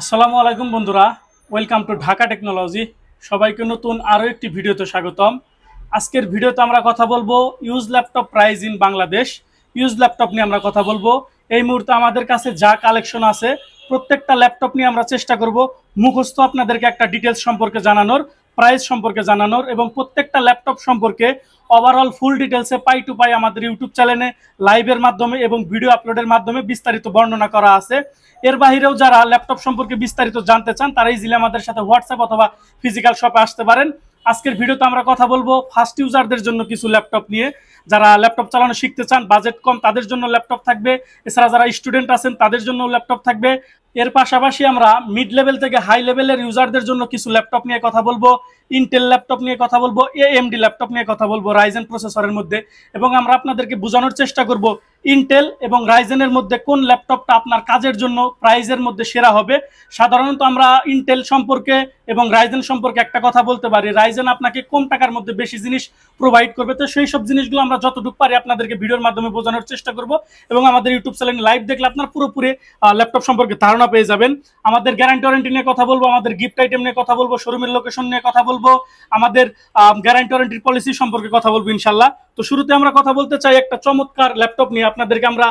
আসসালামু আলাইকুম বন্ধুরা, ওয়েলকাম টু ঢাকা টেকনোলজি। সবাইকে নতুন আরও একটি ভিডিওতে স্বাগতম। আজকের ভিডিওতে আমরা কথা বলবো use laptop price in Bangladesh. Use laptop নিয়ে আমরা কথা বলবো। এই মুহূর্তে আমাদের কাছে যা কালেকশন আছে প্রত্যেকটা ল্যাপটপ নিয়ে আমরা চেষ্টা করব মুখস্থ আপনাদেরকে একটা ডিটেলস সম্পর্কে জানানোর, প্রাইস সম্পর্কে জানানোর এবং প্রত্যেকটা ল্যাপটপ সম্পর্কে ওভারঅল ফুল ডিটেলসে পাই টু পাই আমাদের ইউটিউব চ্যানেলে লাইভের মাধ্যমে এবং ভিডিও আপলোডের মাধ্যমে বিস্তারিত বর্ণনা করা আছে। এর বাহিরেও যারা ল্যাপটপ সম্পর্কে বিস্তারিত জানতে চান তারা ইজিলি আমাদের সাথে হোয়াটসঅ্যাপ অথবা ফিজিক্যাল শপে আসতে পারেন। আজকের ভিডিওতে আমরা কথা বলবো ফার্স্ট ইউজারদের জন্য কিছু ল্যাপটপ নিয়ে। যারা ল্যাপটপ চালানো শিখতে চান, বাজেট কম, তাদের জন্য ল্যাপটপ থাকবে। এছাড়া যারা স্টুডেন্ট আছেন তাদের জন্য ল্যাপটপ থাকবে। এর পাশাপাশি আমরা মিড লেভেল থেকে হাই লেভেলের ইউজারদের জন্য কিছু ল্যাপটপ নিয়ে কথা বলবো। ইন্টেল ল্যাপটপ নিয়ে কথা বলবো, এএমডি ল্যাপটপ নিয়ে কথা বলবো রাইজেন প্রসেসরের মধ্যে, এবং আমরা আপনাদেরকে বোঝানোর চেষ্টা করব ইন্টেল এবং রাইজেনের মধ্যে কোন ল্যাপটপটা আপনার কাজের জন্য প্রাইজের মধ্যে সেরা হবে। সাধারণত আমরা ইন্টেল সম্পর্কে এবং রাইজেন সম্পর্কে একটা কথা বলতে পারি, রাইজেন আপনাকে কম টাকার মধ্যে বেশি জিনিস প্রোভাইড করবে। তো সেই সব জিনিসগুলো আমরা যতটুকু পারি আপনাদেরকে ভিডিওর মাধ্যমে বোঝানোর চেষ্টা করব, এবং আমাদের ইউটিউব চ্যানেলে লাইভ দেখলে আপনার পুরোপুরি ল্যাপটপ সম্পর্কে ধারণা পেয়ে যাবেন। আমাদের গ্যারান্টি ওয়ারেন্টি নিয়ে কথা বলবো, আমাদের গিফট আইটেম নিয়ে কথা বলবো, শোরুমের লোকেশন নিয়ে কথা বলবো, আমাদের গ্যারান্টি ওয়ারেন্টির পলিসি সম্পর্কে কথা বলবো ইনশাল্লাহ। তো শুরুতে আমরা কথা বলতে চাই একটা চমৎকার ল্যাপটপ নিয়ে। আপনাদেরকে আমরা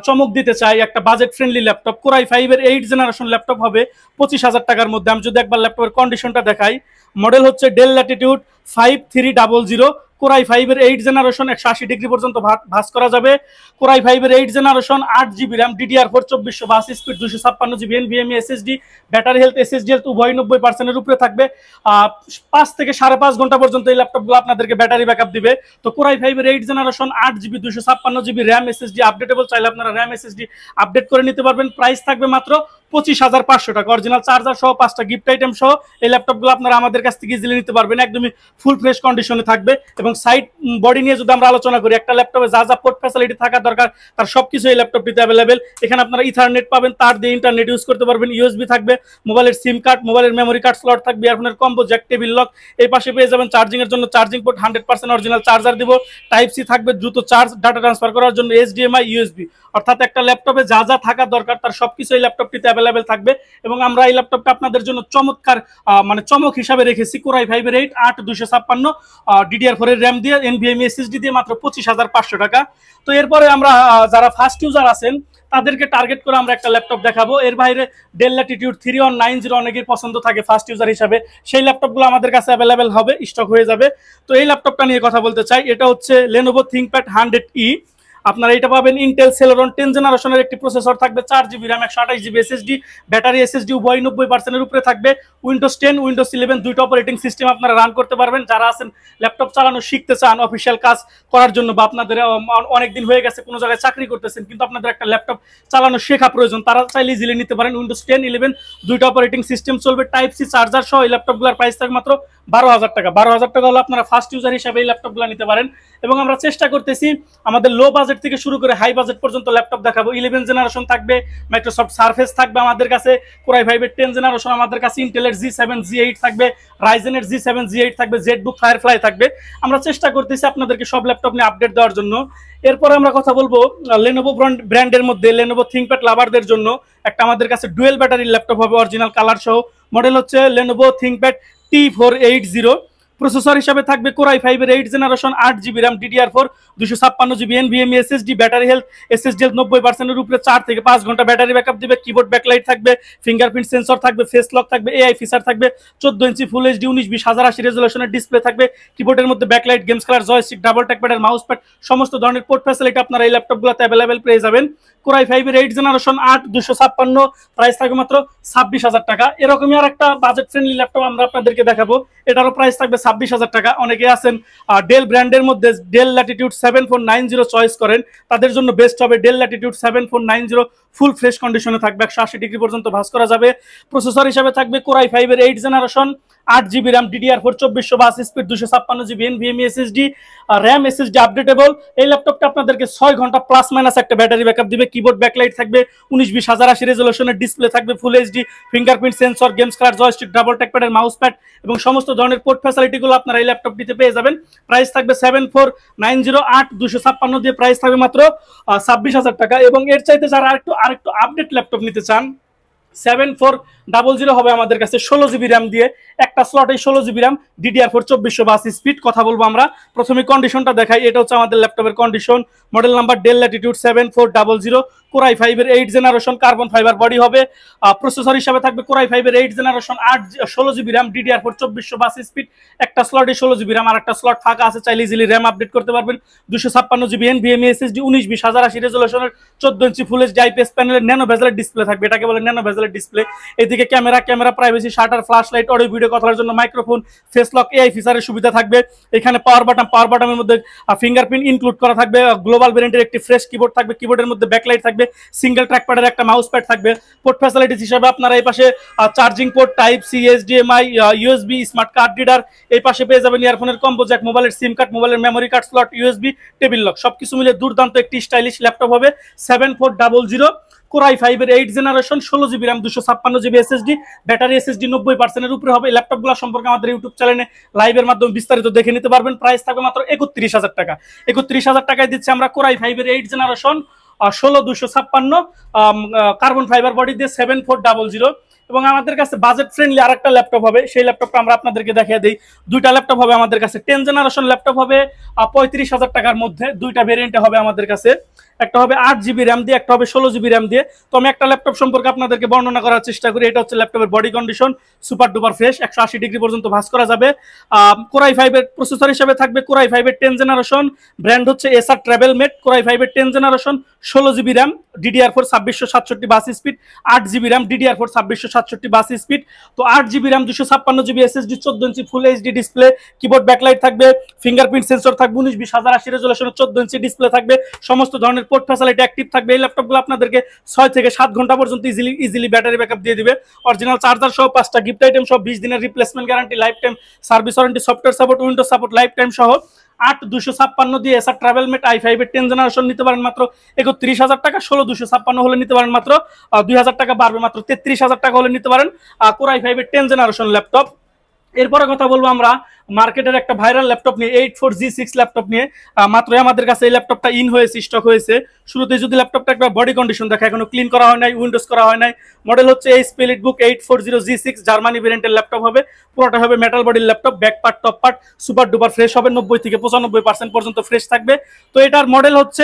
চমক দিতে চাই একটা বাজেট ফ্রেন্ডলি ল্যাপটপ। কোরাই 5 এর 8 জেনারেশন ল্যাপটপ হবে 25,000 টাকার মধ্যে। আমি যদি একবার ল্যাপটপের কন্ডিশনটা দেখাই, মডেল হচ্ছে ডেল ল্যাটিটিউড 5300। কোরাই 5 এর 8 জেনারেশন 180 ডিগ্রি পর্যন্ত ভাঁজ করা যাবে। কোরাই 5 এর 8 generation 8GB RAM, DDR4 2452 speed, 256GB NVMe SSD, battery health SSD health উভয় 90% উপরে থাকবে। 5 থেকে 5.5 ঘন্টা পর্যন্ত এই ল্যাপটপগুলো আপনাদেরকে ব্যাটারি ব্যাকআপ দিবে। তো কোরাই 5 এর 8 generation 8GB 256GB RAM, SSD updatable, চাইলে আপনারা র্যাম SSD আপডেট করে নিতে পারবেন। প্রাইস থাকবে মাত্র 25,500 টাকা। অরিজিনাল চার্জার সহ 5টা গিফট আইটেম সহ এই ল্যাপটপগুলো আপনারা আমাদের কাছ থেকে ইজিলি নিতে পারবেন। একদমই ফুল ফ্রেশ কন্ডিশনে থাকবে। এবং সাইড বডি নিয়ে যদি আমরা আলোচনা করি, একটা ল্যাপটপে যা যা পোর্ট ফ্যাসিলিটি থাকা দরকার তার সবকিছু এই ল্যাপটপটিতে অ্যাভেলেবেল। এখানে আপনারা ইথারনেট পাবেন, তার দিয়ে ইন্টারনেট ইউজ করতে পারবেন, ইউএসবি থাকবে, মোবাইলের সিম কার্ড, মোবাইলের মেমোরি কার্ড স্লট থাকবে, ইয়ারফোনের কম্বো, জ্যাক, টেবিল লক। এই পাশে পেয়ে যাবেন চার্জিং এর জন্য চার্জিং পোর্ট, 100% অরিজিনাল চার্জার দিব। টাইপ সি থাকবে দ্রুত চার্জ, ডাটা ট্রান্সফার করার জন্য HDMI, ইউএসবি। অর্থাৎ একটা ল্যাপটপে যা যা থাকা দরকার তার সবকিছু এই ল্যাপটপটিতে অ্যাভেলেবেল থাকবে। এবং আমরা এই ল্যাপটপটা আপনাদের জন্য চমৎকার চমক হিসাবে রেখেছি। কোরাই 5 এর 8 256 DDR4 এর র্যাম দিয়ে, NVMe SSD দিয়ে মাত্র 25,500 টাকা। তো এরপরে আমরা যারা ফার্স্ট ইউজার আছেন তাদেরকে টার্গেট করে আমরা একটা ল্যাপটপ দেখাবো। এর বাইরে ডেল ল্যাটিটিউড 3190 অনেকের পছন্দ থাকে ফার্স্ট ইউজার হিসাবে, সেই ল্যাপটপগুলো আমাদের কাছে অ্যাভেলেবেল হবে, স্টক হয়ে যাবে। তো এই ল্যাপটপটা নিয়ে কথা বলতে চাই। এটা হচ্ছে Lenovo ThinkPad 100E। আপনারা এটা পাবেন ইন্টেল সেলেরন 10 জেনারেশনের একটি প্রসেসর থাকবে, 4GB RAM, 128GB SSD, battery SSD উভয় 90% উপরে থাকবে। উইন্ডোজ 10, উইন্ডোজ 11 দুইটা অপারেটিং সিস্টেম আপনারা রান করতে পারবেন। যারা আছেন ল্যাপটপ চালানো শিখতে চান অফিসিয়াল কাজ করার জন্য, বা আপনাদের অনেকদিন হয়ে গেছে কোনো জায়গায় চাকরি করতেছেন কিন্তু আপনাদের একটা ল্যাপটপ চালানো শেখা প্রয়োজন, তারা চাইলে ইজিলি নিতে পারেন। উইন্ডোজ 10, 11 দুইটা অপারেটিং সিস্টেম চলবে। টাইপ সি চার্জার সহ এই ল্যাপটপগুলোর প্রাইস থাকবে মাত্র 12,000 টাকা। 12,000 টাকা হলে আপনারা ফার্স্ট ইউজার হিসাবে এই ল্যাপটপগুলো নিতে পারেন। এবং আমরা চেষ্টা করতেছি আমাদের লো বাজেট থেকে শুরু করে হাই বাজেট পর্যন্ত ল্যাপটপ দেখাবো। 11 জেনারেশন থাকবে, মাইক্রোসফট সারফেস থাকবে আমাদের কাছে, কোরাই 5 এর 10 জেনারেশন আমাদের কাছে, ইন্টেলের G7 G8 থাকবে, রাইজেনের G7 G8 থাকবে, জেটবুক ফায়ারফ্লাই থাকবে। আমরা চেষ্টা করতেছি আপনাদেরকে সব ল্যাপটপ নিয়ে আপডেট দেওয়ার জন্য। এরপর আমরা কথা বলবো Lenovo ব্র্যান্ডের মধ্যে Lenovo ThinkPad লাভারদের জন্য একটা আমাদের কাছে ডুয়েল ব্যাটারির ল্যাপটপ হবে অরিজিনাল কালার সহ। মডেল হচ্ছে Lenovo ThinkPad T480। প্রসেসর হিসাবে থাকবে কোরাই 5 এর 8 generation 8GB RAM, DDR4 256GB NVMe SSD, battery health SSD 90% উপরে, 4 থেকে 5 ঘন্টা ব্যাটারি ব্যাকআপ দিবে। কিবোর্ড ব্যাকলাইট থাকবে, ফিঙ্গারপ্রিন্ট সেন্সর থাকবে, ফেস লক থাকবে, AI ফিচার থাকবে, 14 ইঞ্চি ফুল HD 1920x1080 রেজুলেশনের ডিসপ্লে থাকবে। কিবোর্ডের মধ্যে ব্যাকলাইট, গেমস খেলার joystick, double trackpad, mouse pad, সমস্ত ধরনের পোর্ট ফ্যাসিলিটি আপনারা এই ল্যাপটপগুলোতে অ্যাভেলেবেল পেয়ে যাবেন। কোরাই 5 এর 8 জেনারেশন 8 256, প্রাইস থাকবে মাত্র 26,000 টাকা। এরকমই আর একটা বাজেট ফ্রেন্ডলি ল্যাপটপ আমরা আপনাদেরকে দেখাবো, এটারও প্রাইস থাকবে 26,000 টাকা। অনেকে আছেন ডেল ব্র্যান্ডের মধ্যে ডেল ল্যাটিটিউড 7490 চয়েস করেন, তাদের জন্য বেস্ট হবে ডেল ল্যাটিটিউড 7490। ফুল ফ্রেশ কন্ডিশনে থাকবে, 180 ডিগ্রি পর্যন্ত ভাঁজ করা যাবে। প্রসেসর হিসাবে থাকবে কোরাই 5 এর 8 generation 8GB RAM, DDR4 2452 speed, 256GB NVMe SSD, RAM SSD updatable. এই ল্যাপটপটা আপনাদেরকে 6 ঘন্টা প্লাস মাইনাস একটা ব্যাটারি ব্যাকআপ দিবে। কিবোর্ড ব্যাকলাইট থাকবে, 1920x1080 রেজুলেশনের ডিসপ্লে থাকবে, ফুল HD, ফিঙ্গারপ্রিন্ট সেন্সর, গেমস খেলার joystick, double trackpad, mouse pad এবং সমস্ত ধরনের পোর্ট ফ্যাসিলিটিগুলো আপনারা এই ল্যাপটপটিতে পেয়ে যাবেন। প্রাইস থাকবে 7490, 256 দিয়ে প্রাইস থাকবে মাত্র 26,000 টাকা। এবং এর চাইতে যারা আরেকটু আপডেট ল্যাপটপ নিতে চান, 7490 00 হবে আমাদের কাছে 16GB র্যাম দিয়ে, একটা স্লটে 16GB র্যাম, DDR4 2482 স্পিড। কথা বলবো আমরা, প্রথমে কন্ডিশনটা দেখাই। এটা হচ্ছে আমাদের ল্যাপটপের condition. Model number del Latitude 7400, Core i5 এর 8 জেনারেশন, কার্বন ফাইবার বডি হবে। প্রসেসর হিসাবে থাকবে Core i5 এর 8 generation, 16GB RAM, DDR4 2482 speed. একটা স্লটে 16GB র্যাম, আর একটা স্লট ফাঁকা আছে, চাইলে ইজিলি র্যাম আপডেট করতে পারবেন। 256GB NVMe SSD, 192080 রেজোলিউশনের 14 inch full HD IPS প্যানেলের ন্যানো বেজেলের ডিসপ্লে থাকবে, এটাকে বলে ন্যানো বেজেলের ডিসপ্লে। এদিকে camera privacy, shutter, flash light, audio video কথার জন্য মাইক্রোফোন, ফেস লক, এআই ফিচারের সুবিধা থাকবে। এখানে পাওয়ার বাটনের মধ্যে ফিঙ্গারপ্রিন্ট ইনক্লুড করা থাকবে। গ্লোবাল ভেরিয়েন্টের একটি ফ্রেশ কিবোর্ড থাকবে, কিবোর্ডের মধ্যে ব্যাকলাইট থাকবে, সিঙ্গেল ট্র্যাক প্যাডের একটা মাউস প্যাড থাকবে। পোর্ট ফ্যাসিলিটিস হিসেবে আপনারা এই পাশে charging port, type C, HDMI, USB, smart card reader, এই পাশে পেয়ে যাবেন ইয়ারফোনের কম্বো জ্যাক, মোবাইলের সিম কার্ড, মোবাইলের memory card slot, USB, table lock, সবকিছু মিলে দুর্দান্ত একটি স্টাইলিশ ল্যাপটপ হবে। 7400 Core i5 এর 8 generation, 16GB RAM, 256GB SSD, battery SSD 90% এর উপরে হবে। এই ল্যাপটপগুলো সম্পর্কে আমাদের ইউটিউব চ্যানেলে লাইভের মাধ্যমে বিস্তারিত দেখে নিতে পারবেন। প্রাইস থাকবে মাত্র 31000 টাকা। 31000 টাকায় দিচ্ছে আমরা Core i5 এর 8 জেনারেশন, 16256 কার্বন ফাইবার বডি দিয়ে 7400। এবং আমাদের কাছে বাজেট ফ্রেন্ডলি আরেকটা ল্যাপটপ হবে, সেই ল্যাপটপটা আমরা আপনাদেরকে দেখিয়ে দিই। দুইটা ল্যাপটপ হবে আমাদের কাছে, 10 জেনারেশন ল্যাপটপ হবে 35,000 টাকার মধ্যে। দুইটা ভেরিয়েন্টে হবে আমাদের কাছে, একটা হবে 8GB র্যাম দিয়ে, একটা হবে 16GB র্যাম দিয়ে। তো আমি একটা ল্যাপটপ সম্পর্কে আপনাদেরকে বর্ণনা করার চেষ্টা করি। এটা হচ্ছে ল্যাপটপের body condition, super duper fresh, 180 degree পর্যন্ত ভাঁজ করা যাবে। Core i5 এর প্রসেসর হিসেবে থাকবে Core i5 এর 10 জেনারেশন, ব্র্যান্ড হচ্ছে এসার ট্রাভেলমেট। Core i5 এর 10 generation, 16GB RAM, DDR4 2667 speed, 8GB RAM, DDR4 2667 speed. তো 8GB RAM, 256GB SSD, 14 inch full HD display, keyboard backlight থাকবে, ফিঙ্গারপ্রিন্ট সেন্সর থাকবে, 192080 রেজোলিউশনের 14 ইঞ্চি ডিসপ্লে থাকবে, সমস্ত ধরনের পোর্ট ফ্যাসিলিটি অ্যাক্টিভ থাকবে। এই ল্যাপটপগুলো আপনাদেরকে 6 থেকে 7 ঘন্টা পর্যন্ত ইজিলি ব্যাটারি ব্যাকআপ দিয়ে দিবে। অরিজিনাল চার্জার সহ 5টা গিফট আইটেম সহ, 20 দিনের replacement guarantee, life time service warranty, software support, Windows support life time সহ। 8256 দিয়ে এসার ট্রাভেলমেট i5 এর 10 জেনারেশন নিতে পারেন মাত্র 31000 টাকা। 16256 হলে নিতে পারেন মাত্র 2000 টাকা বাড়বে, মাত্র 33000 টাকা হলে নিতে পারেন Core i5 এর 10 জেনারেশন ল্যাপটপ। এরপরে কথা বলবো আমরা মার্কেটের একটা ভাইরাল ল্যাপটপ নিয়ে, 84G6 ল্যাপটপ নিয়ে। মাত্র আমাদের কাছে এই ল্যাপটপটা ইন হয়েছে, স্টক হয়েছে। শুরুতে যদি ল্যাপটপটা একটা বডি কন্ডিশন দেখা, এখনো ক্লিন করা হয় নাই, উইন্ডোজ করা হয় নাই। মডেল হচ্ছে HP EliteBook 8400G6, জার্মানি ভেরিয়েন্টের ল্যাপটপ হবে। পুরোটা হবে মেটাল বডির laptop, back part top part super duper fresh হবে, 90 থেকে 95% পর্যন্ত ফ্রেশ থাকবে। তো এটার মডেল হচ্ছে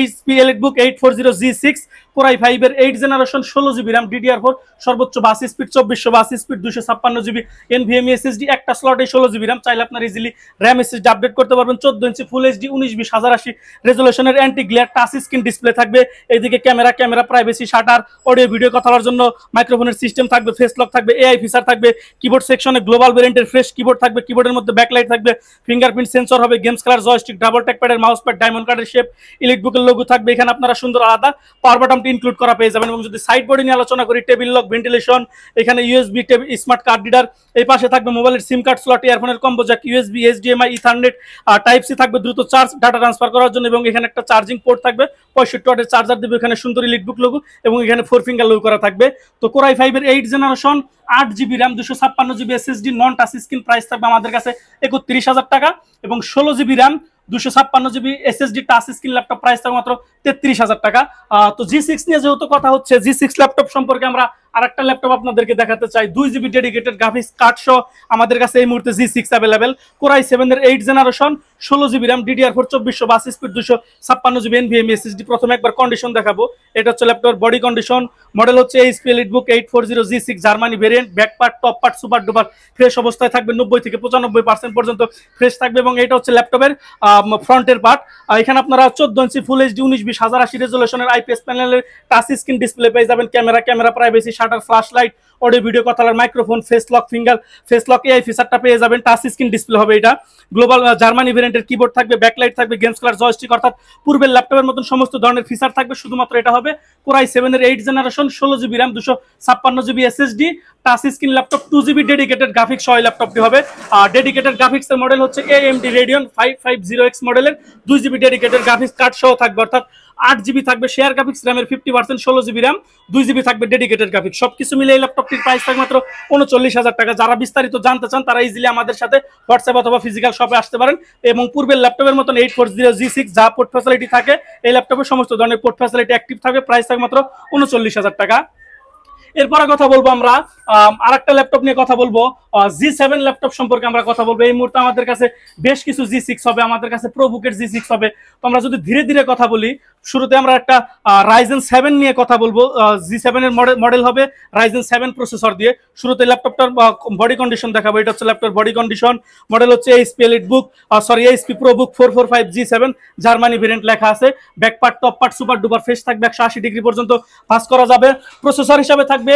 HP EliteBook 8400G6, Core i5 এর 8 জেনারেশন, 16GB র্যাম, DDR4 সর্বোচ্চ 82 speed, 2482 speed, 256GB NVMe SSD, একটা স্লটে 16GB র্যাম, চাইলে আপনার ইজিলি র্যাম এসএসডি আপডেট করতে পারবেন। 14 ইঞ্চি ফুল এইচডি 192080 রেজোলিউশনের anti glare touch screen display থাকবে। এইদিকে camera privacy, shutter, audio video কথা বলার জন্য মাইক্রোফোনের সিস্টেম থাকবে, ফেস লক থাকবে, এআই ফিচার থাকবে। কিবোর্ড সেকশনে গ্লোবাল ভেরিয়েন্টের ফ্রেশ কিবোর্ড থাকবে, কিবোর্ডের মধ্যে ব্যাকলাইট থাকবে, ফিঙ্গারপ্রিন্ট সেন্সর হবে, গেমস খেলার জয়স্টিক, ডাবল ট্যাক প্যাডের মাউস প্যাড, ডায়মন্ড কার্ডের শেপ, EliteBook এর লোগো থাকবে। এখানে আপনারা সুন্দর আলাদা পাওয়ার বাটনটি ইনক্লুড করা পেয়ে যাবেন। এবং যদি সাইড বডি নিয়ে আলোচনা করি, টেবিল লক, ভেন্টিলেশন, এখানে ইউএসবি, স্মার্ট কার্ড রিডার, এই পাশে থাকবে মোবাইলের সিম কার্ড স্লট, ইয়ারফোনের combo jack, USB, HDMI, Ethernet, type C থাকবে দ্রুত চার্জ ডাটা ট্রান্সফার করার জন্য। এবং এখানে একটা চার্জিং পোর্ট থাকবে, 65 ওয়াটের চার্জার দেবে। এখানে সুন্দর EliteBook লোগো এবং এখানে 4 ফিঙ্গার লোগো করা থাকবে। তো Core i5 এর 8 generation, 8GB RAM, 256GB SSD, নন টাচ স্ক্রিন, প্রাইস থাকবে আমাদের কাছে 31000 টাকা। এবং 16GB RAM, 256GB SSD touch screen laptop, price থাকবে মাত্র 33000 টাকা। তো G6 নিয়ে যেহেতু কথা হচ্ছে, G6 ল্যাপটপ সম্পর্কে আমরা আরেকটা ল্যাপটপ আপনাদেরকে দেখাতে চাই। 2GB ডেডিকেটেড গ্রাফিক্স কার্ড সহ আমাদের কাছে এই মুহূর্তে G6 অ্যাভেলেবেল। Core i7 এর 8 generation, 16GB RAM, DDR4 2482 speed, 256GB NVMe SSD। প্রথমে একবার কন্ডিশন দেখাবো। এটা হচ্ছে ল্যাপটপের বডি কন্ডিশন। মডেল হচ্ছে HP EliteBook 8400G6, Germany variant, back part top part super duper fresh অবস্থায় থাকবে, 90 থেকে 95% পর্যন্ত ফ্রেশ থাকবে। এবং এটা হচ্ছে ল্যাপটপের ফ্রন্টের পার্ট। এখানে আপনারা 14 ইঞ্চি ফুল এইচডি 192080 রেজোলিউশনের আইপিএস প্যানেলের টাচ স্ক্রিন ডিসপ্লে পেয়ে যাবেন। Camera privacy, shutter, flash light, audio video কথার, মাইক্রোফোন, ফেস লক এআই ফিচারটা পেয়ে যাবেন। টাচ স্ক্রিন ডিসপ্লে হবে এটা। গ্লোবাল জার্মানি ভেরিয়েন্টের কিবোর্ড থাকবে, ব্যাকলাইট থাকবে, গেমস খেলার জয়স্টিক, অর্থাৎ পূর্বের ল্যাপটপের মতন সমস্ত ধরনের ফিচার থাকবে। শুধুমাত্র এটা হবে Core i7 এর 8 generation, 16GB RAM, 256GB SSD, touch screen laptop, 2GB dedicated graphics সহ ল্যাপটপটি হবে। ডেডিকেটেড গ্রাফিক্স এর মডেল হচ্ছে AMD Radeon 550X মডেলের, 2GB ডেডিকেটেড গ্রাফিক্স কার্ড সহ থাকবে, অর্থাৎ 8GB থাকবে শেয়ার গ্রাফিক্স, র্যামের 50%, 16GB র্যাম, 2GB থাকবে ডেডিকেটেড গ্রাফিক্স। সবকিছু মিলে এই ল্যাপটপটির প্রাইস থাকবে মাত্র 39000 টাকা। যারা বিস্তারিত জানতে চান তারা ইজিলি আমাদের সাথে হোয়াটসঅ্যাপ অথবা ফিজিক্যাল শপে আসতে পারেন। এবং পূর্বের ল্যাপটপের মতন 8400G6 যা পোর্ট ফ্যাসিলিটি থাকে, এই ল্যাপটপে সমস্ত ধরনের পোর্ট ফ্যাসিলিটি অ্যাক্টিভ থাকবে। প্রাইস থাকবে মাত্র 39000 টাকা। এরপরে কথা বলবো আমরা আরেকটা ল্যাপটপ নিয়ে কথা বলবো, G7 ল্যাপটপ সম্পর্কে আমরা কথা বলবো। এই মুহূর্তে আমাদের কাছে বেশ কিছু G6 হবে, আমাদের কাছে প্রোবুকের G6 হবে। তো আমরা যদি ধীরে ধীরে কথা বলি, শুরুতে আমরা একটা Ryzen 7 নিয়ে কথা বলবো। G7 এর মডেল হবে Ryzen 7 প্রসেসর দিয়ে। শুরুতে ল্যাপটপটার বডি কন্ডিশন দেখাবো। এটা হচ্ছে ল্যাপটপ বডি কন্ডিশন, মডেল হচ্ছে HP EliteBook HP ProBook 445 G7, Germany variant লেখা আছে। Back part top part super duper fresh থাকবে, 180 ডিগ্রি পর্যন্ত পাস করা যাবে। প্রসেসর হিসাবে থাকবে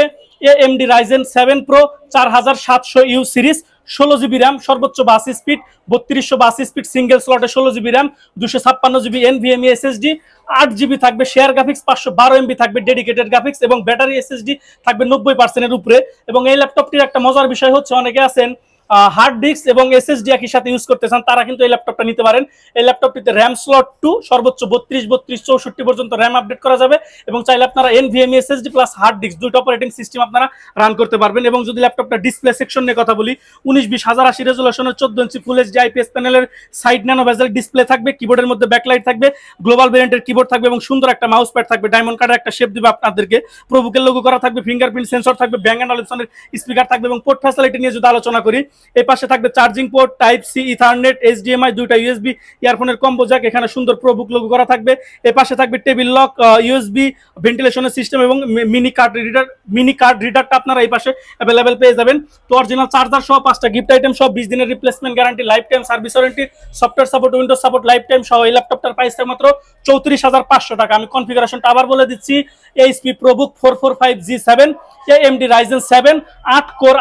AMD Ryzen 7 Pro 4700U series, 16GB RAM, সর্বোচ্চ 82 স্পিড, 3282 স্পিড সিঙ্গেল স্লটে 16GB RAM, 256GB NVMe SSD, 8GB থাকবে শেয়ার গ্রাফিক্স, 512MB থাকবে ডেডিকেটেড গ্রাফিক্স এবং ব্যাটারি SSD থাকবে 90% উপরে। এবং এই ল্যাপটপটির একটা মজার বিষয় হচ্ছে, অনেকে আছেন হার্ড ডিস্ক এবং SSD একই সাথে ইউজ করতে চান, তারা কিন্তু এই ল্যাপটপটা নিতে পারেন। এই ল্যাপটপটিতে র্যাম স্লট 2 সর্বোচ্চ 32, 64 পর্যন্ত র্যাম আপডেট করা যাবে এবং চাইলে আপনারা NVMe SSD plus hard disk দুইটা অপারেটিং সিস্টেম আপনারা রান করতে পারবেন। এবং যদি ল্যাপটপটা ডিসপ্লে সেকশন নিয়ে কথা বলি, 1920x1080 রেজোলিউশনের 14 inch full HD IPS প্যানেলের সাইড ন্যানো বেজেল ডিসপ্লে থাকবে, কিবোর্ডের মধ্যে ব্যাকলাইট থাকবে, গ্লোবাল ভেরিয়েন্টের কিবোর্ড থাকবে এবং সুন্দর একটা মাউস প্যাড থাকবে, ডায়মন্ড কার্ডের একটা শেপ দিবে আপনাদেরকে, প্রোবুকের লোগো করা থাকবে, ফিঙ্গারপ্রিন্ট সেন্সর থাকবে, ব্যাং এন্ড অলিপসনের স্পিকার থাকবে। এবং পোর্ট ফ্যাসিলিটি নিয়ে যদি আলোচনা করি, এই পাশে থাকবে charging port, type C, ethernet, HDMI, দুইটা USB ইয়ারফোনের কম্বো জ্যাক, এখানে সুন্দর প্রোবুক লোগো করা থাকবে। এই পাশে থাকবে টেবিল লক, USB ভেন্টিলেশনের সিস্টেম এবং মিনি কার্ড রিডারটা আপনারা এই পাশে অ্যাভেলেবেল পেয়ে যাবেন। তো অরিজিনাল চার্জার সহ 5টা গিফট আইটেম সহ 20 দিনের replacement guarantee, life time service warranty, software support, Windows support life time সহ এই ল্যাপটপটার প্রাইস মাত্র 34,500 টাকা। আমি কনফিগারেশনটা আবার বলে দিচ্ছি, HP ProBook 445 G7, AMD Ryzen 7 8 core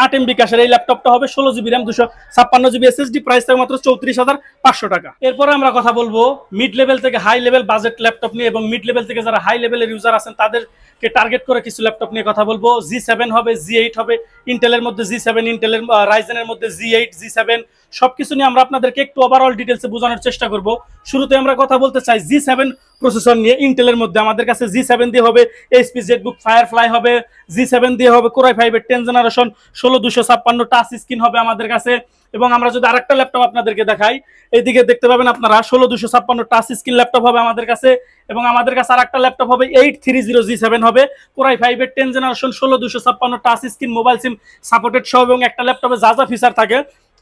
8MB ক্যাশের এই ল্যাপটপটা হবে, 16GB RAM, 256GB SSD, price থাকবে মাত্র 34,500 টাকা। এরপরে আমরা কথা বলবো মিড লেভেল থেকে হাই লেভেল বাজেট ল্যাপটপ নিয়ে, এবং মিড লেভেল থেকে যারা হাই লেভেলের ইউজার আছেন তাদেরকে টার্গেট করে কিছু ল্যাপটপ নিয়ে কথা বলবো। G7 হবে, G8 হবে, ইন্টেলের মধ্যে G7, ইন্টেলের রাইজেনের মধ্যে G8, G7 সবকিছু নিয়ে আমরা আপনাদেরকে একটু ওভারঅল ডিটেলসে বোঝানোর চেষ্টা করব। শুরুতে আমরা কথা বলতে চাই G7 প্রসেসর নিয়ে। ইন্টেলের মধ্যে আমাদের কাছে G7 দিয়ে হবে HP ZBook Firefly হবে, G7 দিয়ে হবে Core i5 এর 10th জেনারেশন 16256 টাচ স্ক্রিন হবে আমাদের কাছে। এবং আমরা যদি আরেকটা ল্যাপটপ আপনাদেরকে দেখাই, এইদিকে দেখতে পাবেন আপনারা 16256 টাচ স্ক্রিন ল্যাপটপ হবে আমাদের কাছে। এবং আমাদের কাছে আরেকটা ল্যাপটপ হবে 830 G7 হবে, Core i5 এর 10th generation 16256 touch screen, mobile SIM supported সহ। এবং একটা ল্যাপটপে যা যা ফিচার থাকে